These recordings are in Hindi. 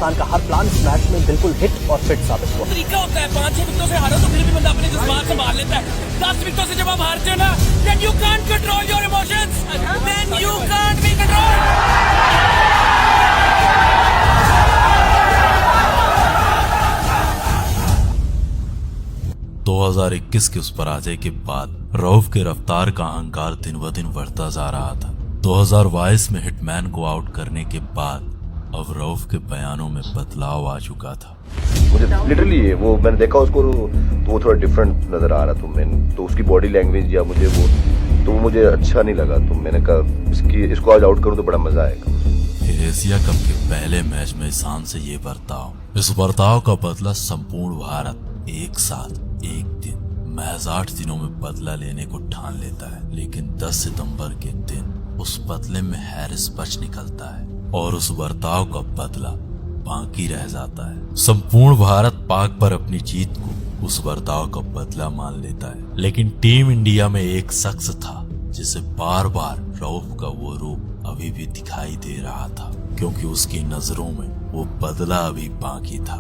पाकिस्तान का हर प्लान इस मैच में बिल्कुल हिट और फिट साबित हुआ। तरीका होता है 5-6 विकेटों से हारो तो फिर भी बंदा अपने जज्बात संभाल लेता है। 10 विकेटों से जब आप हारते हो ना, then you can't control your emotions, then you can't be controlled। 2021 के उस पराजय के बाद रऊफ के रफ्तार का अहंकार दिन ब दिन बढ़ता जा रहा था। 2022 में हिटमैन को आउट करने के बाद अब रऊफ के बयानों में बदलाव आ चुका था। मुझे लिटरली वो मैंने देखा उसको तो वो थोड़ा डिफरेंट नजर आ रहा था। मैंने तो उसकी बॉडी लैंग्वेज या मुझे अच्छा नहीं लगा। तो मैंने कहा इसको आज आउट करूं तो बड़ा मजा आएगा। फिर एशिया कप के पहले मैच में ईशान से ये बर्ताव, इस बर्ताव का बदला संपूर्ण भारत एक साथ एक दिन महज 8 दिनों में बदला लेने को ठान लेता है। लेकिन 10 सितंबर के दिन उस बदले में हैरिस बच निकलता है और उस बर्ताव का बदला बाकी रह जाता है। संपूर्ण भारत पाक पर अपनी जीत को उस बर्ताव का बदला मान लेता है। लेकिन टीम इंडिया में एक शख्स था जिसे बार बार रऊफ का वो रूप अभी भी दिखाई दे रहा था, क्योंकि उसकी नजरों में वो बदला अभी बाकी था।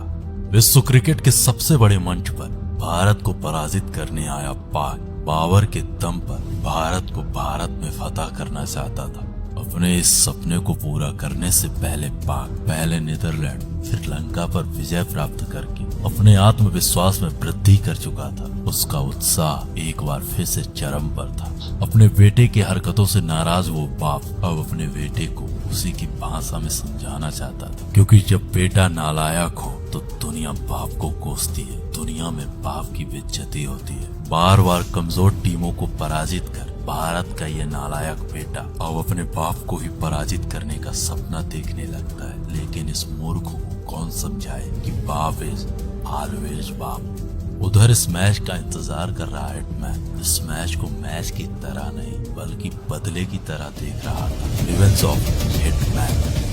विश्व क्रिकेट के सबसे बड़े मंच पर भारत को पराजित करने आया पाक बाबर के दम पर भारत को भारत में फतह करना चाहता था। अपने इस सपने को पूरा करने से पहले नीदरलैंड फिर लंका पर विजय प्राप्त करके अपने आत्मविश्वास में वृद्धि कर चुका था। उसका उत्साह एक बार फिर से चरम पर था। अपने बेटे की हरकतों से नाराज वो बाप अब अपने बेटे को उसी की भाषा में समझाना चाहता था, क्योंकि जब बेटा नालायक हो तो दुनिया बाप को कोसती है, दुनिया में बाप की बेइज्जती होती है। बार बार कमजोर टीमों को पराजित कर भारत का ये नालायक बेटा अब अपने बाप को ही पराजित करने का सपना देखने लगता है। लेकिन इस मूर्ख को कौन समझाए कि बाप इज ऑलवेज बाप। उधर इस मैच का इंतजार कर रहा है हिटमैन। इस मैच को मैच की तरह नहीं बल्कि बदले की तरह देख रहा था। Revenge of hitman.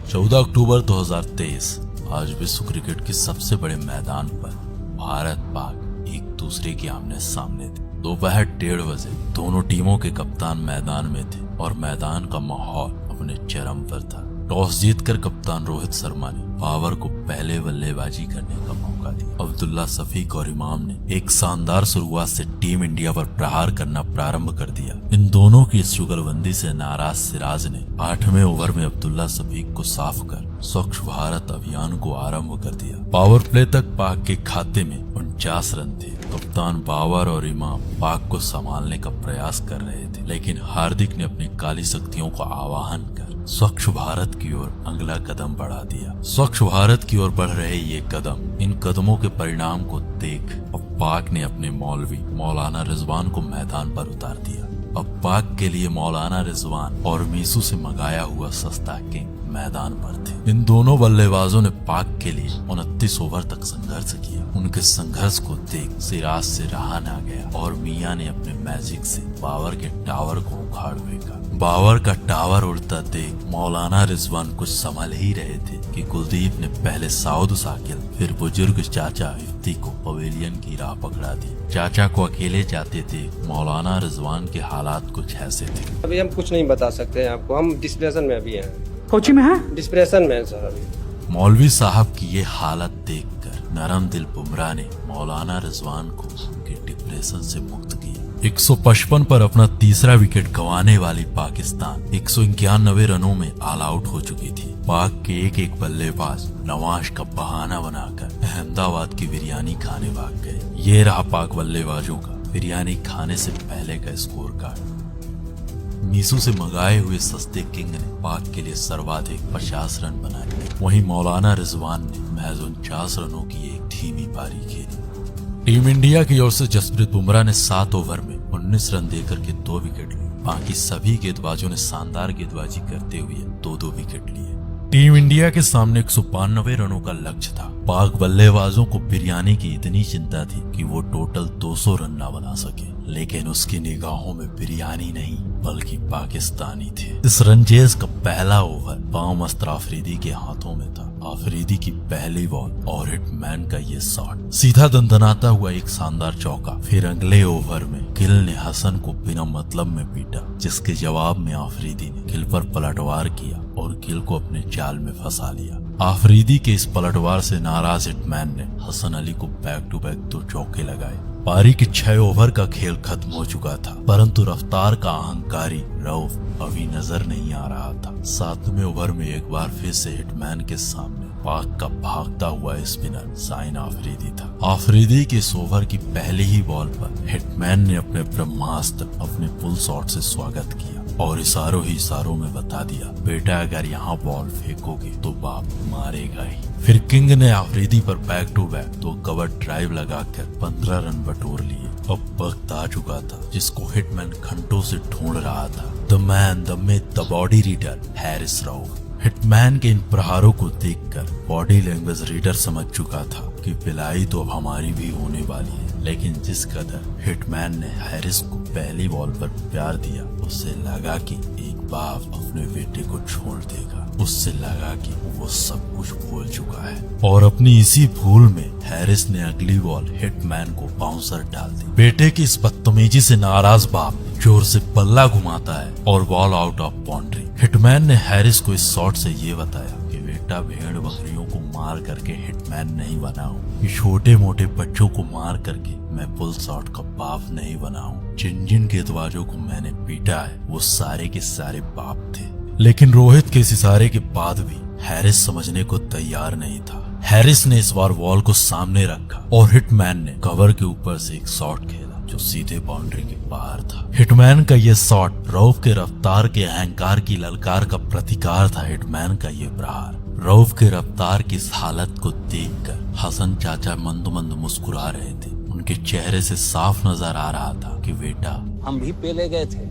14 अक्टूबर 2023 आज विश्व क्रिकेट के सबसे बड़े मैदान पर भारत पाक एक दूसरे के आमने सामने थे। दोपहर 1:30 बजे दोनों टीमों के कप्तान मैदान में थे और मैदान का माहौल अपने चरम पर था। टॉस जीतकर कप्तान रोहित शर्मा ने बाबर को पहले बल्लेबाजी करने का मौका दिया। अब्दुल्ला शफीक और इमाम ने एक शानदार शुरुआत से टीम इंडिया पर प्रहार करना प्रारंभ कर दिया। इन दोनों की इस जुगलबंदी से नाराज सिराज ने 8वें ओवर में अब्दुल्ला शफीक को साफ कर स्वच्छ भारत अभियान को आरंभ कर दिया। पावर प्ले तक पाक के खाते में 49 रन थे। कप्तान बाबर और इमाम पाक को संभालने का प्रयास कर रहे थे, लेकिन हार्दिक ने अपनी काली शक्तियों का आवाहन कर स्वच्छ भारत की ओर अगला कदम बढ़ा दिया। स्वच्छ भारत की ओर बढ़ रहे ये कदम, इन कदमों के परिणाम को देख अब पाक ने अपने मौलवी मौलाना रिजवान को मैदान पर उतार दिया। अब पाक के लिए मौलाना रिजवान और मीसू से मंगाया हुआ सस्ता किंग मैदान पर थे। इन दोनों बल्लेबाजों ने पाक के लिए 29 ओवर तक संघर्ष किया। उनके संघर्ष को देख सिराज से रहा ना गया और मियां ने अपने मैजिक से बाबर के टावर को उखाड़ फेंका। बाबर का टावर उड़ता देख मौलाना रिजवान कुछ संभल ही रहे थे कि कुलदीप ने पहले साउद साकिल फिर बुजुर्ग चाचा इफ्ती को पवेलियन की राह पकड़ा दी। चाचा को अकेले जाते थे। मौलाना रिजवान के हालात कुछ ऐसे थे। अभी हम कुछ नहीं बता सकते हैं आपको, हम डिस्प्रेशन में अभी हैं। कोची में है? डिस्प्रेशन में सर अभी। मौलवी साहब की ये हालत देखकर नरम दिल बुमराह ने मौलाना रिजवान को उनके डिप्रेशन से मुक्त किया। 155 पर अपना तीसरा विकेट गंवाने वाली पाकिस्तान 191 रनों में ऑल आउट हो चुकी थी। पाक के एक बल्लेबाज नवाज का बहाना बनाकर अहमदाबाद की बिरयानी खाने भाग गए। ये रहा पाक बल्लेबाजों का बिरयानी खाने से पहले का स्कोर कार्ड। मीसू से मंगाए हुए सस्ते किंग ने पाक के लिए सर्वाधिक 50 रन बनाए। वहीं मौलाना रिजवान ने महज 49 रनों की एक धीमी पारी खेली। टीम इंडिया की ओर से जसप्रीत बुमराह ने 7 ओवर में 19 रन देकर के 2 विकेट लिए। बाकी सभी गेंदबाजों ने शानदार गेंदबाजी करते हुए 2-2 विकेट लिए। टीम इंडिया के सामने 192 रनों का लक्ष्य था। पाक बल्लेबाजों को बिरयानी की इतनी चिंता थी कि वो टोटल 200 रन ना बना सके, लेकिन उसकी निगाहों में बिरयानी नहीं बल्कि पाकिस्तानी थे। इस रंजेस का पहला ओवर बामस्तर आफरीदी के हाथों में था। आफरीदी की पहली बॉल और हिटमैन का ये शॉट सीधा दंदनाता हुआ एक शानदार चौका। फिर अगले ओवर में गिल ने हसन को बिना मतलब में पीटा, जिसके जवाब में आफरीदी ने गिल पर पलटवार किया और गिल को अपने जाल में फंसा लिया। आफरीदी के इस पलटवार से नाराज हिटमैन ने हसन अली को बैक टू बैक 2 चौके लगाए। पारी के 6 ओवर का खेल खत्म हो चुका था, परंतु रफ्तार का अहंकारी रऊफ अभी नजर नहीं आ रहा था। 7वें ओवर में एक बार फिर से हिटमैन के सामने पाक का भागता हुआ स्पिनर शाहीन आफरीदी था। आफरीदी के इस ओवर की पहली ही बॉल पर हिटमैन ने अपने ब्रह्मास्त्र अपने पुल शॉट से स्वागत किया और इशारों ही इशारों में बता दिया, बेटा अगर यहाँ बॉल फेंकोगे तो बाप मारेगा ही। फिर किंग ने आफरीदी पर back to back 2 cover drive लगाकर 15 रन बटोर लिए। अब वक्त आ चुका था जिसको हिटमैन घंटों से ढूंढ रहा था। The man, the myth, the body reader Harris Rauf. Hitman के इन प्रहारों को देखकर बॉडी लैंग्वेज रीडर समझ चुका था कि पिलाई तो अब हमारी भी होने वाली है। लेकिन जिस कदर हिटमैन ने हैरिस को पहली बॉल पर प्यार दिया, उससे लगा कि एक बाप अपने बेटे को छोड़ देगा। उससे लगा कि वो सब कुछ भूल चुका है और अपनी इसी भूल में हैरिस ने अगली बॉल हिटमैन को बाउंसर डाल दी। बेटे की इस बदतमीजी से नाराज बाप जोर से बल्ला घुमाता है और ball out of boundary. Hitman ने हैरिस को इस शॉट से ये बताया कि बेटा भेड़ बकरियों को मार करके हिटमैन नहीं बना हूँ, ये छोटे मोटे बच्चों को मार करके मैं पुल शॉट का बाप नहीं बना हूँ। जिन जिन गेंदबाजों को मैंने पीटा है वो सारे के सारे बाप थे। लेकिन रोहित के इस इशारे के बाद भी हैरिस समझने को तैयार नहीं था। हैरिस ने इस बार बॉल को सामने रखा और हिटमैन ने कवर के ऊपर से एक शॉट खेला जो सीधे बाउंड्री के बाहर था। हिटमैन का ये शॉट रऊफ के रफ्तार के अहंकार की ललकार का प्रतिकार था। हिटमैन का ये प्रहार रऊफ के रफ्तार की इस हालत को देखकर हसन चाचा मंद मंद मुस्कुरा रहे थे। उनके चेहरे से साफ नजर आ रहा था कि बेटा हम भी पेले गए थे,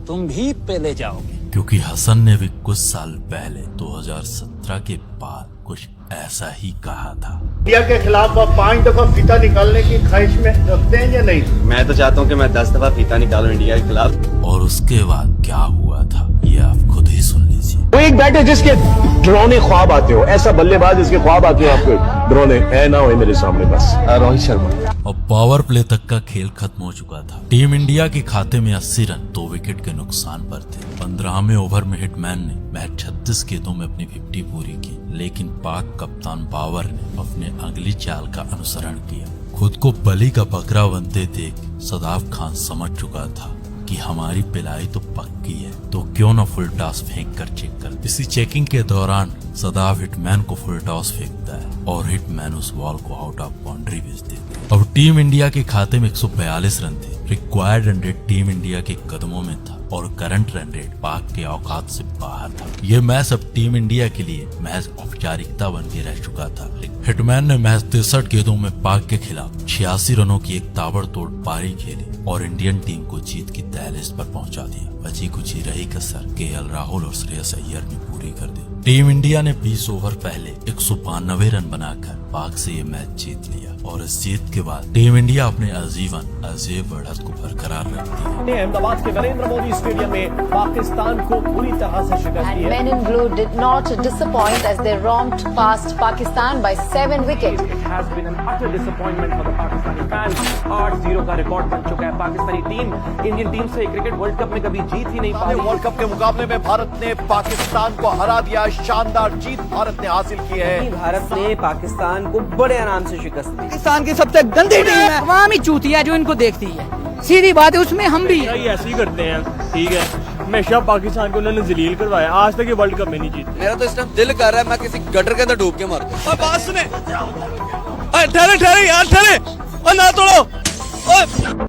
तुम भी पेले जाओगे। क्योंकि हसन ने भी कुछ साल पहले 2017 के बाद कुछ ऐसा ही कहा था। इंडिया के खिलाफ आप 5 दफा फीता निकालने की ख्वाहिश में रखते हैं या नहीं? मैं तो चाहता हूँ कि मैं 10 दफा फीता निकालूं इंडिया के खिलाफ। और उसके बाद क्या हुआ था ये आप खुद ही सुन लीजिए। वो एक बैटर जिसके डरावने ख्वाब आते हो, ऐसा बल्लेबाज जिसके ख्वाब आते हो आपको डरावने है ना हो मेरे सामने बस रोहित शर्मा। अब पावर प्ले तक का खेल खत्म हो चुका था। टीम इंडिया के खाते में 80 रन 2 विकेट के नुकसान पर थे। 15वें ओवर में हिटमैन ने मैच 36 गेंदों में अपनी 50 पूरी की, लेकिन पाक कप्तान बाबर ने अपने अगली चाल का अनुसरण किया। खुद को बलि का बकरा बनते देख सदाफ खान समझ चुका था कि हमारी पिलाई तो पक्की है, तो क्यों ना फुल टॉस फेंक कर चेक कर। इसी चेकिंग के दौरान सदाफ हिटमैन को फुल टॉस फेंकता है और हिटमैन उस बॉल को आउट ऑफ बाउंड्री भेज देता है। अब टीम इंडिया के खाते में 142 रन थे। Required run rate team India के कदमों में था और करंट रन रेट पाक के औकात से बाहर था। ये मैच अब टीम इंडिया के लिए मैच औपचारिकता बन के रह चुका था। हिटमैन ने मैच 63 गेंदों में पाक के खिलाफ 86 रनों की एक ताबड़तोड़ पारी खेली और इंडियन टीम को जीत की दहलीज पर पहुंचा दिया। बची कुछ रही कसर केएल राहुल और श्रेयस अय्यर ने पूरी कर दी। टीम इंडिया ने 20 ओवर पहले 192 रन बनाकर पाक से ये मैच जीत लिया और इस जीत के बाद टीम इंडिया अपने आजीवन अजेय बढ़त को बरकरार रखती है। अहमदाबाद के नरेंद्र मोदी स्टेडियम में पाकिस्तान को पूरी तरह से शिकस्त दी And है। men in blue did not disappoint as they romped past Pakistan by 7 wickets. It has been an utter disappointment for the Pakistani fans. 8-0 का रिकॉर्ड बन चुका है। पाकिस्तानी टीम इंडियन टीम से क्रिकेट वर्ल्ड कप में कभी जीत ही नहीं पाई। वर्ल्ड कप के मुकाबले में भारत ने पाकिस्तान को हरा दिया। शानदार जीत भारत ने हासिल की है। भारत ने पाकिस्तान को बड़े आराम से शिकस्त दी। पाकिस्तान की सबसे गंदी टीम है, अवामी चूतिया जो इनको देखती है। सीधी बात है, उसमें हम भी हैं। ऐसे ही करते हैं, ठीक है। हमेशा पाकिस्तान को उन्होंने जलील करवाया, आज तक ये वर्ल्ड कप में नहीं जीते। मेरा तो इस टाइम दिल कर रहा है मैं किसी गटर के अंदर डूब के मर दूं। और बात सुने, ठहरे ठहरे यार ठहरे, और ना तोड़ो।